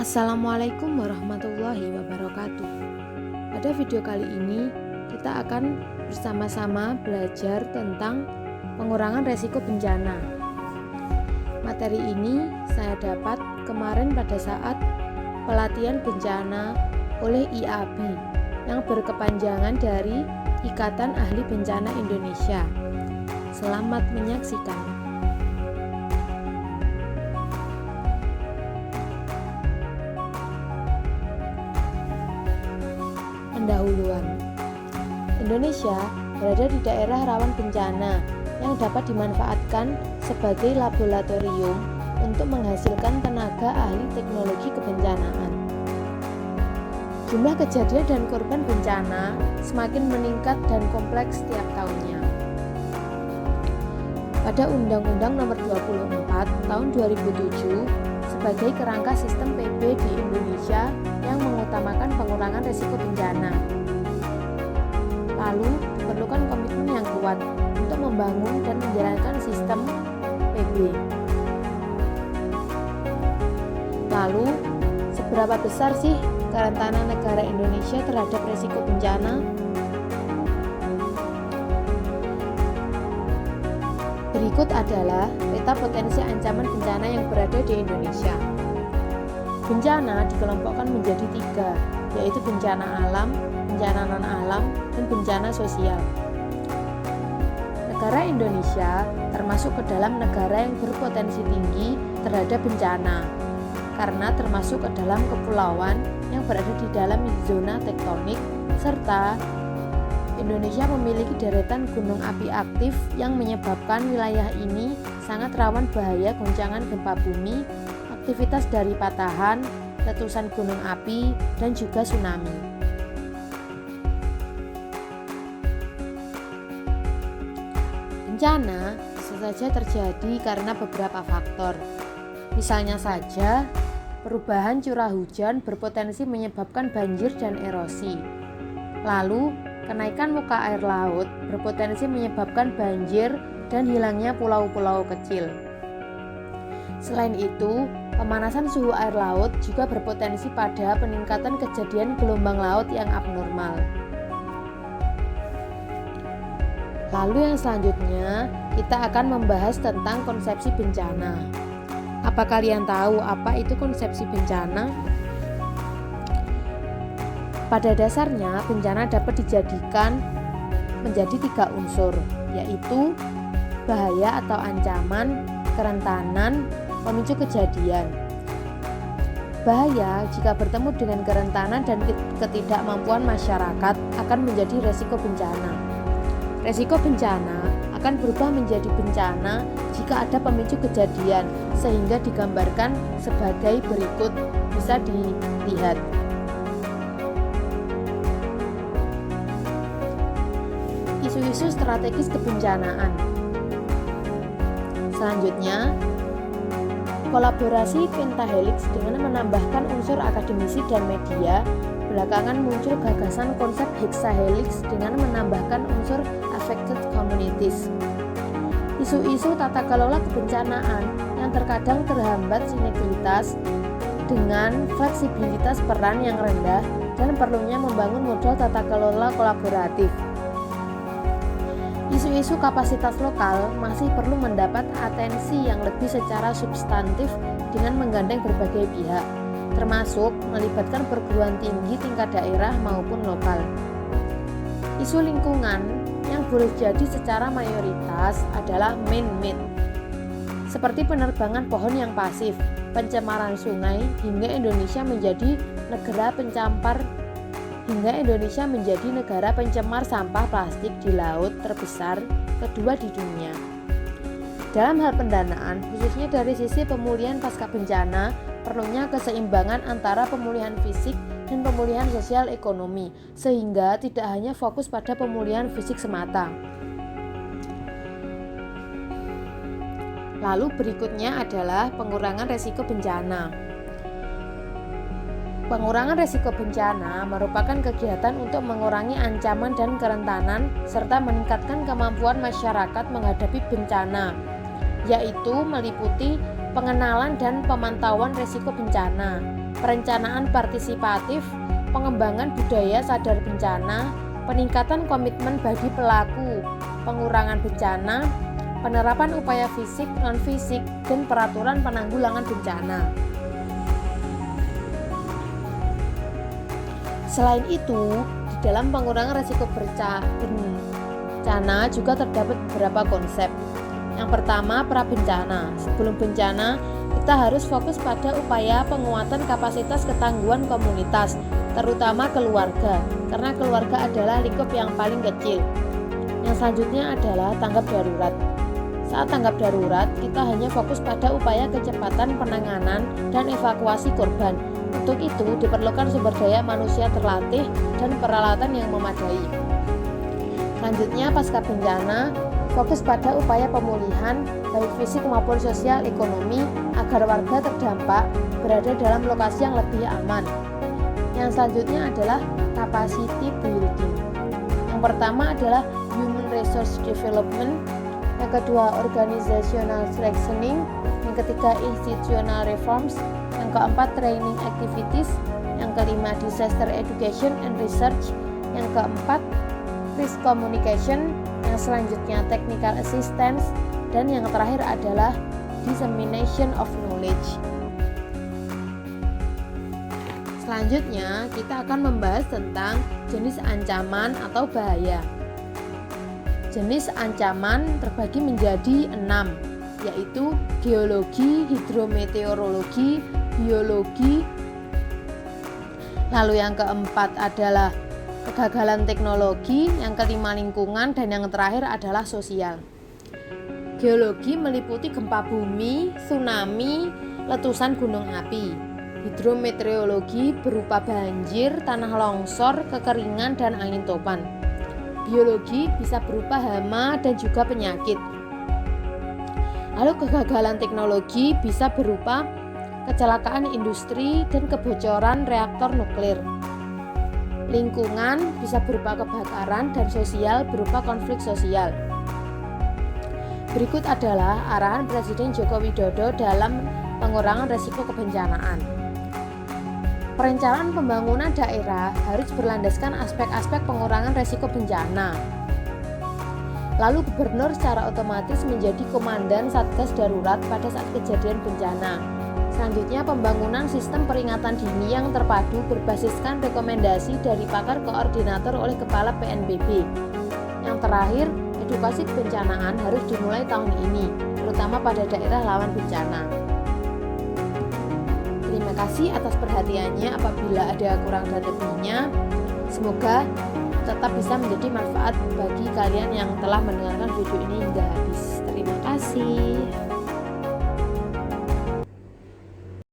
Assalamualaikum warahmatullahi wabarakatuh. Pada video kali ini kita akan bersama-sama belajar tentang pengurangan resiko bencana. Materi ini saya dapat kemarin pada saat pelatihan bencana oleh IAB yang berkepanjangan dari Ikatan Ahli Bencana Indonesia. Selamat menyaksikan. Pendahuluan. Indonesia berada di daerah rawan bencana yang dapat dimanfaatkan sebagai laboratorium untuk menghasilkan tenaga ahli teknologi kebencanaan. Jumlah kejadian dan korban bencana semakin meningkat dan kompleks setiap tahunnya. Pada Undang-Undang Nomor 24 Tahun 2007 sebagai kerangka sistem PB di Indonesia yang mengutamakan pengurangan risiko bencana. Lalu diperlukan komitmen yang kuat untuk membangun dan menjalankan sistem PB. Lalu, seberapa besar sih kerentanan negara Indonesia terhadap risiko bencana? Berikut adalah peta potensi ancaman bencana yang berada di Indonesia. Bencana dikelompokkan menjadi 3, yaitu bencana alam, bencana non-alam, dan bencana sosial. Negara Indonesia termasuk ke dalam negara yang berpotensi tinggi terhadap bencana, karena termasuk ke dalam kepulauan yang berada di dalam zona tektonik, serta Indonesia memiliki deretan gunung api aktif yang menyebabkan wilayah ini sangat rawan bahaya goncangan gempa bumi, aktivitas dari patahan, letusan gunung api, dan juga tsunami. Bencana bisa saja terjadi karena beberapa faktor. Misalnya saja, perubahan curah hujan berpotensi menyebabkan banjir dan erosi. Lalu, kenaikan muka air laut berpotensi menyebabkan banjir dan hilangnya pulau-pulau kecil. Selain itu, pemanasan suhu air laut juga berpotensi pada peningkatan kejadian gelombang laut yang abnormal. Lalu yang selanjutnya, kita akan membahas tentang konsepsi bencana. Apa kalian tahu apa itu konsepsi bencana? Pada dasarnya, bencana dapat dijadikan menjadi 3 unsur, yaitu bahaya atau ancaman, kerentanan, pemicu kejadian. Bahaya jika bertemu dengan kerentanan dan ketidakmampuan masyarakat akan menjadi resiko bencana. Resiko bencana akan berubah menjadi bencana jika ada pemicu kejadian, sehingga digambarkan sebagai berikut, bisa dilihat. Isu-isu strategis kebencanaan. Selanjutnya, kolaborasi pentahelix dengan menambahkan unsur akademisi dan media. Belakangan muncul gagasan konsep hexahelix dengan menambahkan unsur affected communities. Isu-isu tata kelola kebencanaan yang terkadang terhambat sinergitas dengan fleksibilitas peran yang rendah dan perlunya membangun model tata kelola kolaboratif. Isu-isu kapasitas lokal masih perlu mendapat atensi yang lebih secara substantif dengan menggandeng berbagai pihak, termasuk melibatkan perguruan tinggi tingkat daerah maupun lokal. Isu lingkungan yang boleh jadi secara mayoritas adalah man-made, seperti penerbangan pohon yang pasif, pencemaran sungai, hingga Indonesia menjadi negara pencemar sampah plastik di laut terbesar kedua di dunia. Dalam hal pendanaan, khususnya dari sisi pemulihan pasca bencana, perlunya keseimbangan antara pemulihan fisik dan pemulihan sosial ekonomi, sehingga tidak hanya fokus pada pemulihan fisik semata. Lalu berikutnya adalah pengurangan resiko bencana. Pengurangan resiko bencana merupakan kegiatan untuk mengurangi ancaman dan kerentanan serta meningkatkan kemampuan masyarakat menghadapi bencana, yaitu meliputi pengenalan dan pemantauan risiko bencana, perencanaan partisipatif, pengembangan budaya sadar bencana, peningkatan komitmen bagi pelaku, pengurangan bencana, penerapan upaya fisik, non-fisik, dan peraturan penanggulangan bencana. Selain itu, di dalam pengurangan risiko bencana juga terdapat beberapa konsep. Yang pertama, prabencana. Sebelum bencana, kita harus fokus pada upaya penguatan kapasitas ketangguhan komunitas, terutama keluarga, karena keluarga adalah lingkup yang paling kecil. Yang selanjutnya adalah tanggap darurat. Saat tanggap darurat, kita hanya fokus pada upaya kecepatan penanganan dan evakuasi korban. Untuk itu, diperlukan sumber daya manusia terlatih dan peralatan yang memadai. Selanjutnya, pasca bencana, fokus pada upaya pemulihan baik fisik maupun sosial ekonomi agar warga terdampak berada dalam lokasi yang lebih aman. Yang selanjutnya adalah capacity building. Yang pertama adalah human resource development, yang kedua organizational strengthening, yang ketiga institutional reforms, yang keempat training activities, yang kelima disaster education and research, yang keempat risk communication, yang selanjutnya technical assistance, dan yang terakhir adalah dissemination of knowledge. Selanjutnya kita akan membahas tentang jenis ancaman atau bahaya. Jenis ancaman terbagi menjadi 6, yaitu geologi, hidrometeorologi, biologi. Lalu yang keempat adalah kegagalan teknologi, yang kelima lingkungan, dan yang terakhir adalah sosial. Geologi meliputi gempa bumi, tsunami, letusan gunung api. Hidrometeorologi berupa banjir, tanah longsor, kekeringan, dan angin topan. Biologi bisa berupa hama dan juga penyakit. Lalu kegagalan teknologi bisa berupa kecelakaan industri dan kebocoran reaktor nuklir. Lingkungan bisa berupa kebakaran, dan sosial berupa konflik sosial. Berikut adalah arahan Presiden Joko Widodo dalam pengurangan risiko kebencanaan. Perencanaan pembangunan daerah harus berlandaskan aspek-aspek pengurangan risiko bencana. Lalu gubernur secara otomatis menjadi komandan Satgas Darurat pada saat kejadian bencana. Selanjutnya, pembangunan sistem peringatan dini yang terpadu berbasiskan rekomendasi dari pakar koordinator oleh Kepala PNBB. Yang terakhir, edukasi kebencanaan harus dimulai tahun ini, terutama pada daerah rawan bencana. Terima kasih atas perhatiannya. Apabila ada kurang dan lebihnya, semoga tetap bisa menjadi manfaat bagi kalian yang telah mendengarkan video ini hingga habis. Terima kasih.